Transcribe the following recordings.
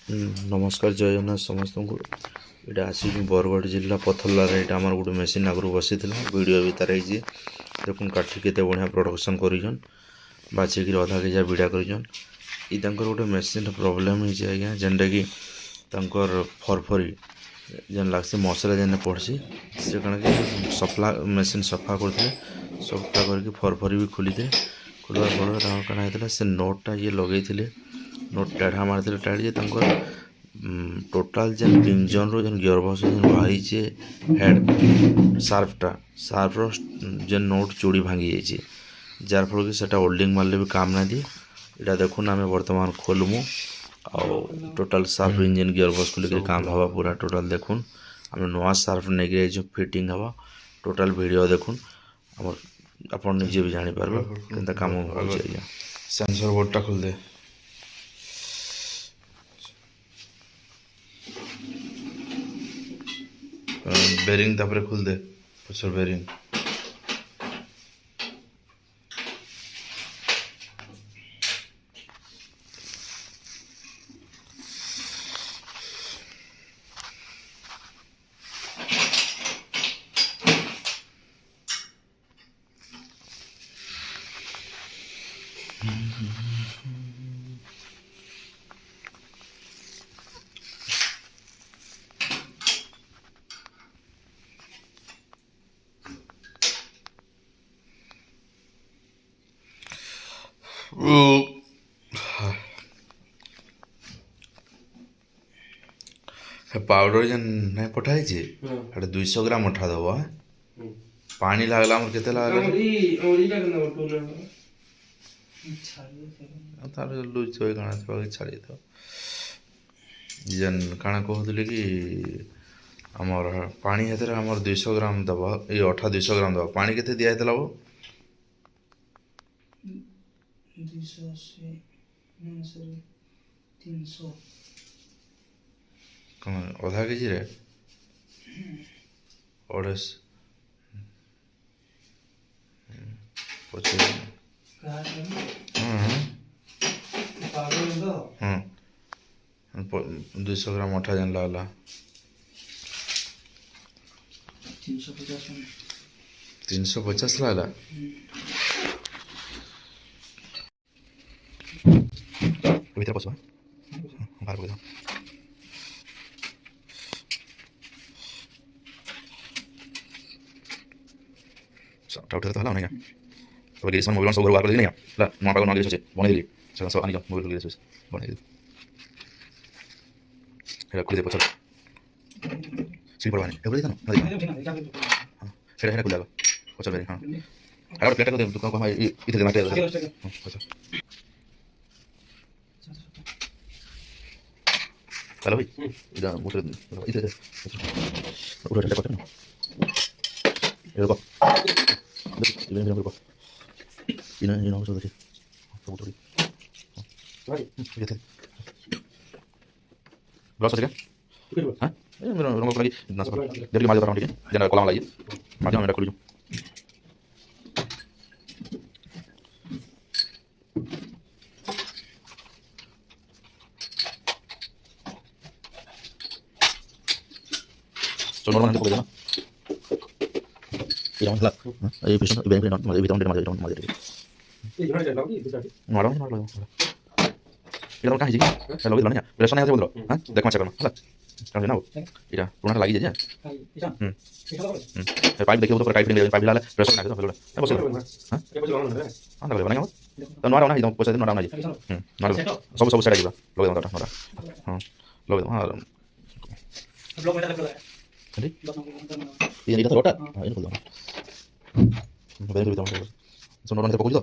नमस्कार जय जगन्नाथ समस्त को इटा आसिक बरगढ़ जिला पथरलार यहाँ आम गोटे मेसीन आगु बसी वीडियो भी तार देखुन काठी केते बढ़िया प्रोडक्शन करिछन बाछिकी अधा केजा विड़ा करिछन गोटे मेसीन प्रोब्लेम होइछे आज्ञा जेनटा कि तंकर फरफरी जेन लागसी मसला जेन पड़सी से कण कि सफा मेसीन सफा करते सफा करके फरफरी भी खोली खोलवार फल कण होता से नोटा ये लगे नोट टेढ़ा मारते टाइट टोटाल जेन इंजन रो जेन गियरबक्स जेन बाहरी हेड सार्फर जेन नोट चूड़ी भांगी जाइए जार फल कि सेटा ओल्डिंग मारले भी काम ना दिए इटा देखुन आम बर्तमान खोलमु टोटाल सार्फ इंजन गियरबक्स खुल काम हवा पूरा टोटाल देखुन आम नुआ सार्फ नहीं फिटिंग हवा टोटाल वीडियो देखुन आप निजे भी जानीपर के काम हो सेंसर बोर्डटा खोल दे बेरिंग तापर खोल दे पछर बेरिंग पाउडर जेन नहीं पठाई छे 200 ग्राम उठा दबो पानी लागला हमर केते लागला तार लुज होय काना थोड़ा छाड़ी दो जेन काना कहतले कि हमर पानी हेतरे हमर 200 ग्राम दबो ए अठा 200 ग्राम दबो पानी केते दिया हेतला वो 280 300 आधा केजी रे ओडस हाँ 200 ग्राम अठा जन लागला 350 लागला भीतर पसो बाहर को उठे तो हला नहीं तो गिरीश मोबाइल सब घर कर नहीं ला मा पागल ना गिरीश से बने दिली सब आनी मोबाइल गिरीश से बने दिली हेला खुले पछल सिल परवाने ए बोली था ना हां सेटा हेला खुला पछल बेरी हां अरे प्लेट को दे तू को इधर दे माटे अच्छा चलो भाई इधर मोटर इधर उधर ले पड़ता ना ये देखो ini berapa ini aku sudah sih kamu tuh lihat berapa saja hah ini orang lagi nasi jadi maju orang lagi jangan kolam lagi maju mereka kuliah so normal nanti boleh yang lah, ini bisa ibarat non, malah ibarat non malah itu. Malah malah. Kita kan hiji, kalau itu mana? Biasanya apa dulu? Hah? Dek macam mana? Lah, kan jenaw. Ida, rumah lagi aja. Pipe dekhi udah pipe ini pipe lala, biasanya itu belum. Eh bos. Hah? Anda boleh mana? Dan mana itu posisi itu mana aja. Mana? ସବୁ set aja. Logo itu mana? Logo itu mana? Blog mana ada? Tadi? Ini kita rota. Ini kalau. Benar betul. Sono orang terpukul itu.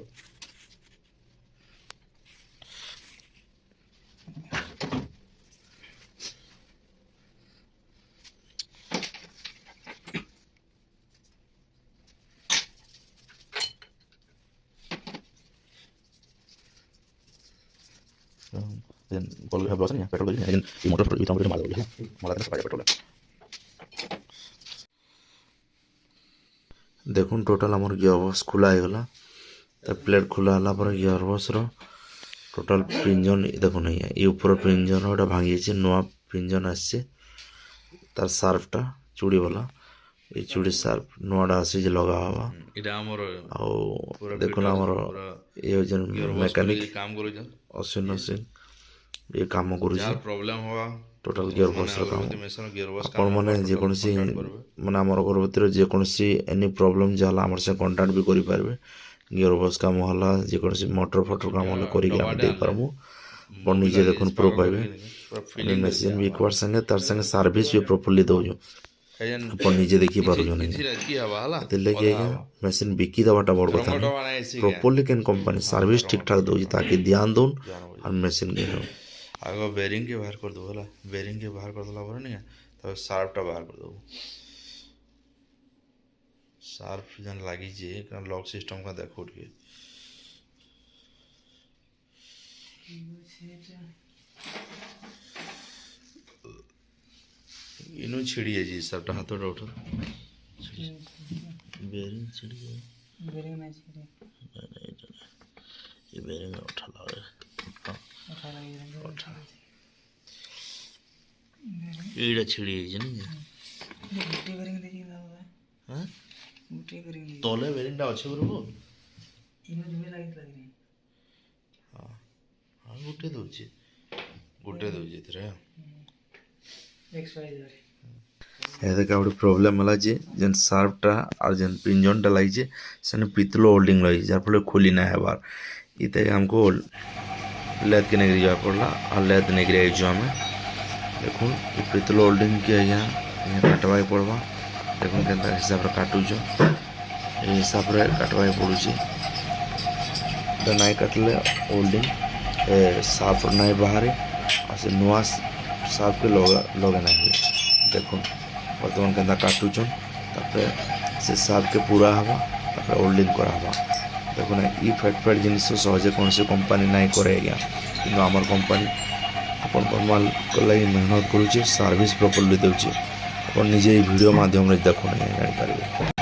Dan kalau lihat belakangnya petrol ini, dan di motor seperti itu malah dulu, malah terus pakai petrol. देखुन total आमर गियरबक्स खुला होगा plate खुला है गियरबक्स total পিঞ্জন দেখুন আজ্ঞା এই উপর পিঞ্জন ওটা ভাঙি যাচ্ছে নୂଆ পিঞ্জন আসছে তার সার্ফটা চুড়ি বালা এই চুড়ি সার্ফ নୂଆଟା ଆସିଛି ଲଗା ହବା এটা আমার ଆଉ ଦେଖୁନ ଆମର ଏ ହଉଛନ୍ତି ମେକାନିକ কাম করুছন ଅଶ୍ୱିନ ସିଂ ଏ କାମ କରୁଛି যার প্রবলেম হওয়া ଟୋଟାଲ ଗିୟର ବକ୍ସର କାମ মেশিন গিয়ার বক্স ଆପଣମାନେ ଯେକୌଣସି ମାନେ ଆମର ଘର ଭିତରେ ଯେକୌଣସି ଏନି ପ୍ରୋବ୍ଲେମ୍ ଯାହା ହେଲା ଆମର ସେ କଣ୍ଟାକ୍ଟ ବି କରିପାରିବେ ଗିୟର ବକ୍ସ କାମ ହେଲା ଯେକୌଣସି ମଟର ଫଟର କାମ ହେଲା କରିକି ଆମେ ଦେଇପାରିବୁ ଆପଣ ନିଜେ ଦେଖୁନ୍ ପ୍ରୋ ପାଇବେ ଆମେ ମେସିନ୍ ବିକବାର ସାଙ୍ଗେ ତାର ସାଙ୍ଗେ ସର୍ଭିସ୍ ବି ପ୍ରପରଲି ଦେଉଛୁ ଆପଣ ନିଜେ ଦେଖିପାରୁଛନ୍ତି কি হবা হলা ସେଥିଲାଗି ଆଜ୍ଞା ମେସିନ୍ ବିକି ଦେବାଟା ବଡ଼ କଥା ନାହିଁ ପ୍ରପରଲି କେନ୍ କମ୍ପାନୀ ସର୍ଭିସ୍ ଠିକ୍ ଠାକ୍ ଦେଉଛି ତାକେ ଧ୍ୟାନ ଦଉନ୍ আর মেশিন কিনুন আগে বেরিং কে বাহার করে দেবো হলা বেরিং কে বাহার করে দেলা পরে না তবে সার্ফটা বাহার করে দেবো সার্ফ যেন লাগিছে কারণ লক সিস্টেম কা দেখো টিকে ইনু ছিড়ি যাইছে সার্ফটা হাতটা উঠো বেরিং ছিড়ি যায় बेरिंग नहीं छेड़े ये बेरिंग उठा ला उठा लगे এইটা ছিড়ি যাইছে না गुट्टी बेरिंग देखिए ना होगा হ্যাঁ गुट्टी बेरिंग তলে বেরিংটা আছে বলবো इनो जुमे लग रही ହଁ ଗୋଟେ ଦଉଛି ଏଥିରେ एक्स वाई जेड ଏଦେକା ଗୋଟେ ପ୍ରୋବ୍ଲେମ୍ ହେଲା ଯେ ଯେନ୍ ସାର୍ଫଟା ଆଉ ଯେନ୍ ପିଞ୍ଜନଟା ଲାଗିଛେ ସେନେ ପିତଳ ହୋଲ୍ଡିଂ ଲାଗିଛି ଯାର ଫଳରେ ଖୋଲି ନାଇଁ ହେବାର୍ ଇତେ ଆମକୁ ଲେଦ୍ କେ ନେଇକିରି ଯିବାକୁ ପଡ଼ଲା ଆଉ ଲେଦ୍ ନେଇକିରି ଆଇଛୁ ଆମେ ଦେଖୁନ୍ ଏ ପିତଳ ହୋଲ୍ଡିଂ କି ଆଜ୍ଞା କାଟବାକେ ପଡ଼ବା ଦେଖୁନ୍ କେନ୍ତା ହିସାବରେ କାଟୁଛ ଏ ହିସାବରେ କାଟବାକେ ପଡ଼ୁଛି এটা ନାଇଁ କାଟିଲେ ହୋଲ୍ଡିଂ ସାର୍ଫ ନାଇଁ ବାହାରେ ଆଉ ସେ ନୂଆ ସାର୍ଫକେ ଲଗା ନାଇଁ ହୁଏ দেখুন বর্তমান কেন্দা কাটুছন তারপরে সে সার্ফকে পুরা হবা তারপরে হোল্ডিং করা হবা দেখুন ই ফ্যাট ফ্যাট জিনিস সহজে কৌশি কোম্পানি নাই করে আজ্ঞা কিন্তু আমার কোম্পানি আপনার মাল লাগি মেহনত করুছে সার্ভিস প্রপরলি দেউছে আপনার নিজে এই ভিডিও মাধ্যমে দেখুন জানিপারবে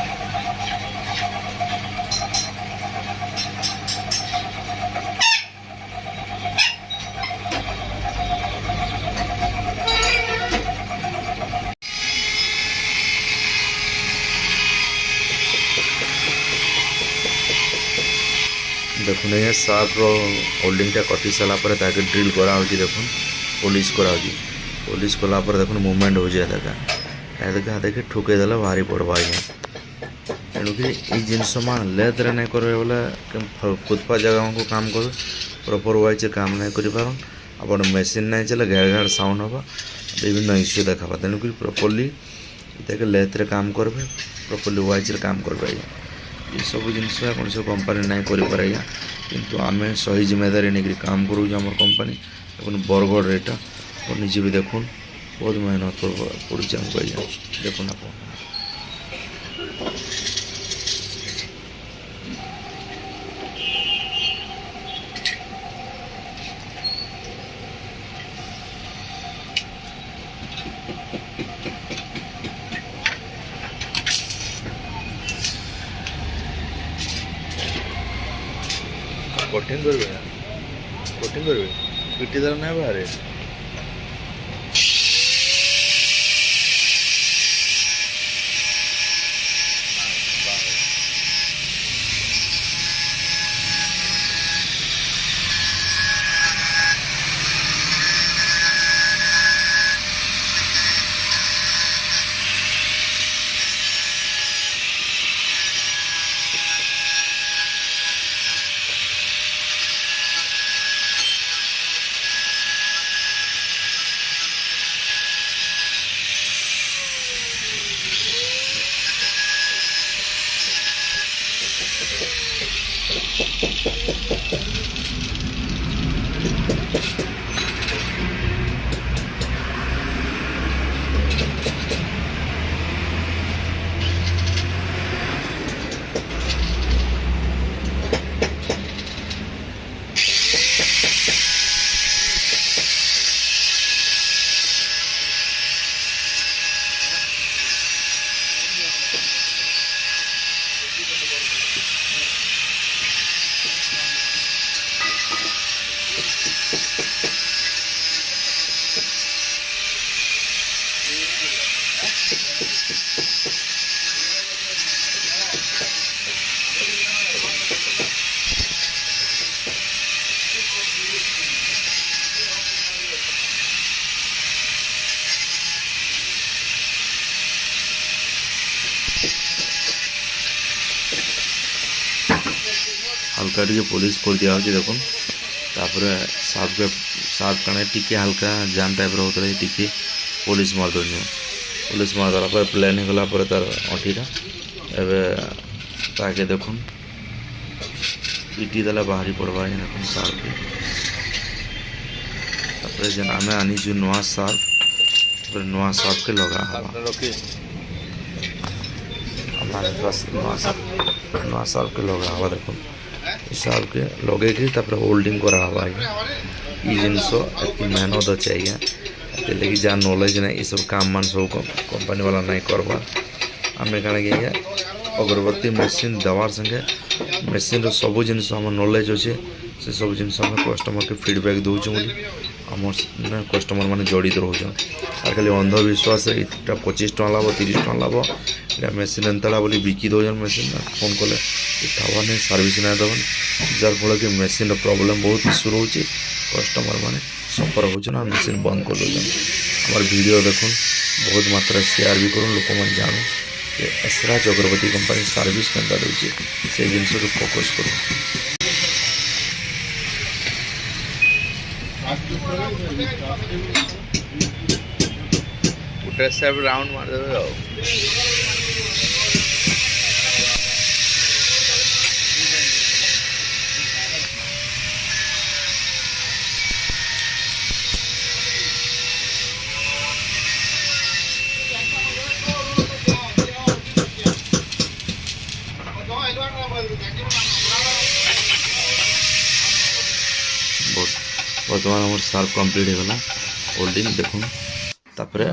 দেখুন আজ্ঞা সার্ফর হোল্ডিংটা কটি সারা পরে তাকে ড্রিল করা হচ্ছে দেখুন পলিশ করা হচ্ছে পলিশ কলা পরে দেখুন মুভমেন্ট হচ্ছে এদেকা দেখে ঠুকে দেলে ভারি পড়বা আজ্ঞা তেণুকি এই জিনিস মা লেদরে নাই করবে বলে ফুটপাথ জায়গাকে কাম করবে প্রপর ওয়াইজে কাম নাই করিপারন আপনার মেସିନ୍ নাই চলে ঘেড় ঘেড় সাউন্ড হবা বিভিন্ন ইস্যু দেখাবা তেণুকি প্রপরলি এটাকে লেদরে কাম করবে প্রপরলি ওয়াইজরে কাম করবে আজ্ঞা ଏସବୁ ଜିନିଷ କୌଣସି କମ୍ପାନୀ ନାହିଁ କରିପାରେ ଆଜ୍ଞା କିନ୍ତୁ ଆମେ ସହି ଜିମେଦାରୀ ନେଇକରି କାମ କରୁଛୁ ଆମର କମ୍ପାନୀ ଦେଖୁନ୍ ବରଗଡ଼ରେ ଏଇଟା ଆପଣ ନିଜେ ବି ଦେଖୁନ୍ ବହୁତ ମେହନତ ପଡ଼ୁଛି ଆମକୁ ଆଜ୍ଞା ଦେଖୁନ୍ ଆପଣ কঠিন করবে না কঠিন করবে পিটি দ্বারা না বাহারে হালকা টিকে পলিশ করে দিয়া হচ্ছে দেখুন। তারপরে সার্ফ কানে টিকে হালকা জাম টাইপর হଉଥିଲା টিকে ପୋଲିସ ମାରିଦେଉଛୁ। ପୋଲିସ ମାରିଦେଲା ପରେ ପ୍ଲେନ୍ ହେଇଗଲା ପରେ ତାର ଅଣ୍ଠିଟା ଏବେ ତାକେ ଦେଖୁନ୍ ପିଟି ଦେଲେ ବାହାରି ପଡ଼ବା। ଦେଖୁନ୍ ସାର୍ଫକେ ତାପରେ ଯେନ୍ ଆମେ ଆନିଛୁ ନୂଆ ସାର୍ଫ ତାପରେ ନୂଆ ସାର୍ଫକେ ଲଗା ହେବା। ନୂଆ ସାର୍ଫକେ ଲଗା ହେବା। ଦେଖୁନ୍ ଏ ସାର୍ଫକେ ଲଗେଇକି ତାପରେ ହୋଲ୍ଡିଂ କରାହେବା। ଆଜ୍ଞା ଇ ଜିନିଷ ଏତିକି ମେହନତ ଅଛି ଆଜ୍ଞା। ସେଥିଲାଗି ଯାହା ନଲେଜ୍ ନାହିଁ ଏସବୁ କାମ ମାନ ସବୁ କମ୍ପାନୀ ବାଲା ନାଇଁ କରବା। ଆମେ କାଣା କି ଆଜ୍ଞା ଅଗରବତୀ ମେସିନ୍ ଦେବାର୍ ସାଙ୍ଗେ ମେସିନ୍ର ସବୁ ଜିନିଷ ଆମର ନଲେଜ୍ ଅଛେ। ସେ ସବୁ ଜିନିଷ ଆମେ କଷ୍ଟମର୍କେ ଫିଡ଼ବ୍ୟାକ୍ ଦେଉଛୁ ବୋଲି ଆମର କଷ୍ଟମର୍ ମାନେ ଜଡ଼ିତ ରହୁଛନ୍। ଆର୍ ଖାଲି ଅନ୍ଧବିଶ୍ୱାସରେ ଏଇଟା 25 ଟଙ୍କା ଲାଭ 30 ଟଙ୍କା ଲାଭ ଏଇଟା ମେସିନ୍ ଏନ୍ତାଟା ବୋଲି ବିକି ଦେଉଛନ୍। ମେସିନ୍ ଫୋନ୍ କଲେ ଉଠାବା ନାହିଁ, ସର୍ଭିସ୍ ନାଇଁ ଦେବନ୍, ଯାର୍ ଫଳରେ କି ମେସିନ୍ର ପ୍ରୋବ୍ଲେମ୍ ବହୁତ ଇସ୍ୟୁ ରହୁଛି। କଷ୍ଟମର୍ ମାନେ ସଫର ହେଉଛନ୍ ଆଉ ମେସିନ୍ ବନ୍ଦ କରିଦେଉଛନ୍। ଆମର ଭିଡ଼ିଓ ଦେଖୁନ୍, ବହୁତ ମାତ୍ରାରେ ସେୟାର ବି କରୁନ୍, ଲୋକମାନେ ଜାଣୁନ୍ ଯେ ଏସରାଜ ଅଗରବତୀ କମ୍ପାନୀ ସର୍ଭିସ୍ କେନ୍ତା ଦେଉଛି ସେ ଜିନିଷକୁ ଫୋକସ୍ କରୁନ୍। ଗୋଟେ ସେପ୍ ରାଉଣ୍ଡ ମାରିଦେବେ ଆଉ। ବର୍ତ୍ତମାନ ଆମର ସାର୍ଫ କମ୍ପ୍ଲିଟ୍ ହେଇଗଲା ହୋଲ୍ଡିଂ ଦେଖୁନ୍। ତାପରେ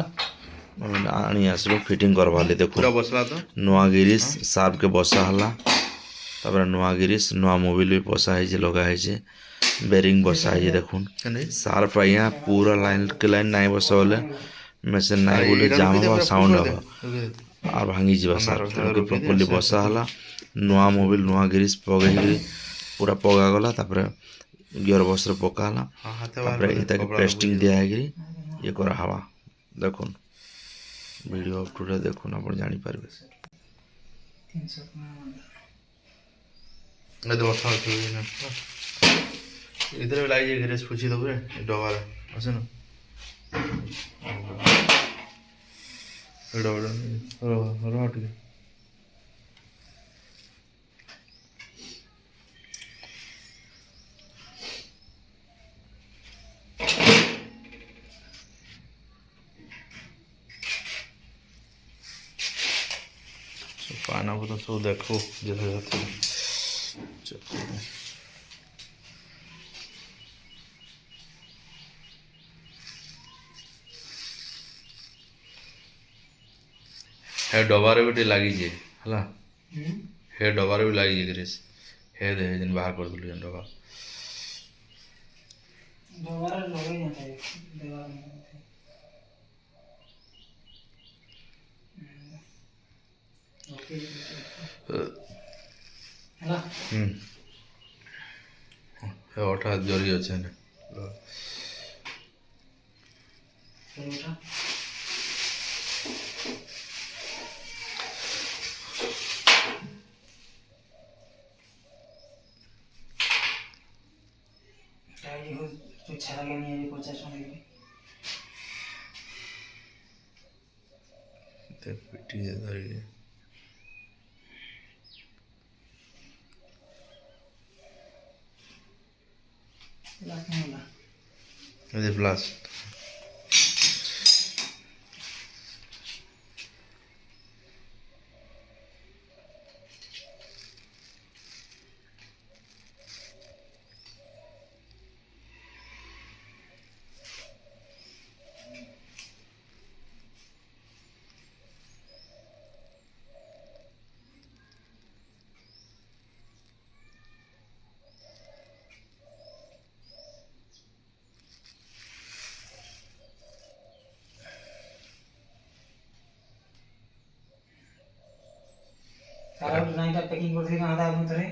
ଆଣି ଆସିଲୁ ଫିଟିଂ କରବା ବୋଲି ଦେଖୁନ୍। ପୁରା ବସଲା ତ ନୂଆ ଗିରିସ୍ ସାର୍ଫକେ ବସା ହେଲା। ତାପରେ ନୂଆ ଗିରିସ୍ ନୂଆ ମୋବିଲ୍ ବି ବସା ହେଇଛି, ଲଗା ହେଇଛି, ବେରିଂ ବସା ହେଇଛି। ଦେଖୁନ୍ ସାର୍ଫ ଆଜ୍ଞା ପୁରା ଲାଇନ୍ ନାଇଁ ବସା ବୋଲେ ମେସିନ୍ ନାଇଁ ବୋଲେ ଜାମ୍ ହବା, ସାଉଣ୍ଡ ହବା আর ଭାଙ୍ଗିଯିବା ସାର୍ଫ। ତେଣୁକି ପ୍ରପର୍ଲି ବସା ହେଲା। ନୂଆ ମୋବିଲ୍ ନୂଆ ଗିରିସ୍ ପକେଇକିରି ପୁରା ପକାଗଲା। ତାପରେ ଗିୟର ବକ୍ସରେ ପକା ହେଲା। ତାପରେ ଏଟାକେ ପେଷ୍ଟିଂ ଦିଆ ହେଇକିରି ଇଏ କରାହେବା। ଦେଖୁନ୍ ଭିଡ଼ିଓ ଅପ୍ ଟୁ ଡେଟ୍ ଦେଖୁନ୍, ଆପଣ ଜାଣିପାରିବେ। 300 ଟଙ୍କା ଏତେ ବର୍ଷା ହଉଛି ଏଥିରେ ଲାଗିଛି ଗ୍ୟାରେଜ୍ ପୋଛି ଦେବୁ ରେ ଡବାରେ ଅଛି ନା ରହ ଟିକେ। ପାନା ବୋତଲ ସବୁ ଦେଖୁ ଯେତେ ହେ ଡବାରେ ବି ଟିକେ ଲାଗିଛି ହେଲା। ହେ ଡବାରେ ବି ଲାଗିଛି ଗ୍ୟାରେଜ୍। ହେ ଦେ ଯେନ୍ ବାହାର କରିଦେଲୁ ଯେନ୍ ଡବା ଡବାରେ ଲଗେଇ ଯାନ୍ତା ଦେବାର ହେଲା। ହେ ଅଠା ଜରି ଅଛେ ନା ଛାଡ଼ାକେ ନିଏ 50 ଟଙ୍କା ପିଟି ଧରିକି ପ୍ଲାସ୍ ତାର ନାଇଁଟା ପ୍ୟାକିଂ କରିଥିଲି ଆଧା ଭିତରେ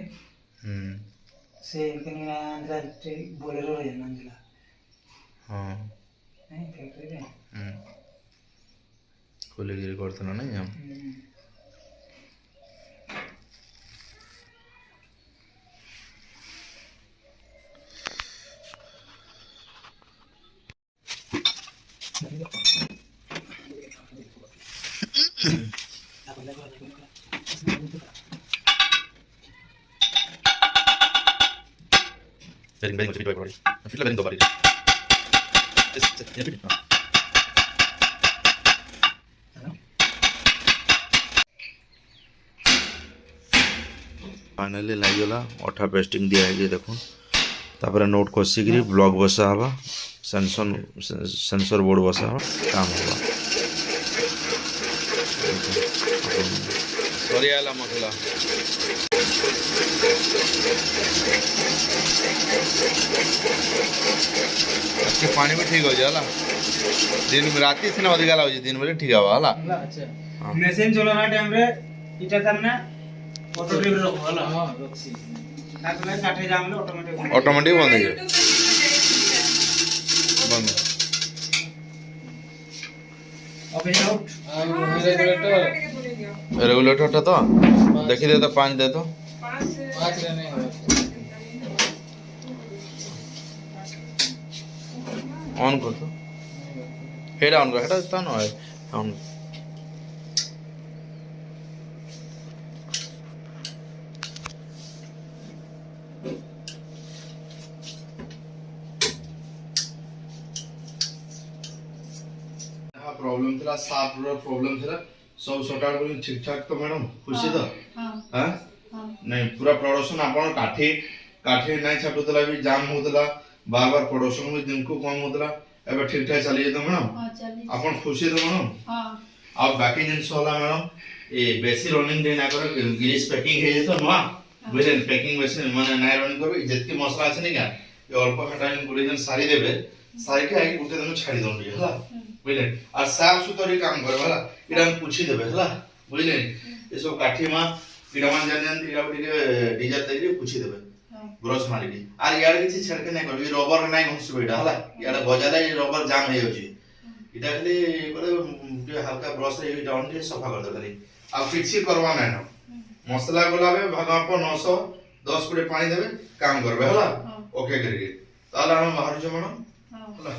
ସେ କେନି ଆନ୍ଧ୍ରା ବୋଲେରୋ ରେ ଆଣିଥିଲା। ହଁ ନାଇଁ ଫ୍ୟାକ୍ଟ୍ରିରେ ଖୋଲିକିରି କରିଥିଲା ନାଇଁ Bedding fit body. Fit bedding body. Finally लागला अठा पेस्टिंग दिया है देखो तापर नोट कसिकी ब्लॉक बसा हवा सेंसर बोर्ड बसा हवा काम हवा सॉरी आला मसला अच्छे पानी भी ठीक हो जाला दिन में राती से ना अधिक लागे दिन में ठीक हवा हला अच्छा मशीन चलाना टाइम रे इटा करना ऑटो ड्राइवर रखो हला हां रखसी ताकि काटे जामले ऑटोमेटिक बंद हो जाए बंद ओके आउट रेगुलेटर टा तो देखी दे तो 5 दे तो 5 रहने ऑन कर तो हेड ऑन कर हेड तो ना है ऑन प्रॉब्लम थला साफ रो प्रॉब्लम थला सब सॉर्ट आउट कर ठीक ठाक तो मैडम खुशी तो हां नहीं पूरा प्रोडक्शन आपण काठी नहीं छाटुतला भी जाम होतला बार बार प्रोडक्शन भी दिन को कम होतला एबे ठीक ठाक चली तो मैडम हां चली आपण खुशी तो मैडम हां अब बाकी जिंस होला मैडम ए बेसी रनिंग दे ना कर गिरीश पैकिंग हे तो नुआ बुझेन पैकिंग बेसी माने नाइ रनिंग करबे जत्ती मसला আছে নি का ये अल्प हटाइन गुले जन सारी देबे सारी के आइ गुटे दिन छाड़ी दोन हला बुझलेन और साफ सुथरी काम करबे हला इडा हम पूछी देबे हला बुझलेन ये सब काठी मा इडा मान जान इडा के डिजाइन तरी पूछी देबे ब्रश मारी के और यार किछि छड़के नै करबे रबर नै घुसबे इडा हला यार बजाले रबर जाम हे होची इडा खाली करे हल्का ब्रश रे इडा ऑन के सफा कर दे खाली आ फिक्स करवा नै न मसला गुलाबे भागा पर 910 फुट पानी देबे काम करबे हला ओके करके ताला हम बाहर जो मनो हला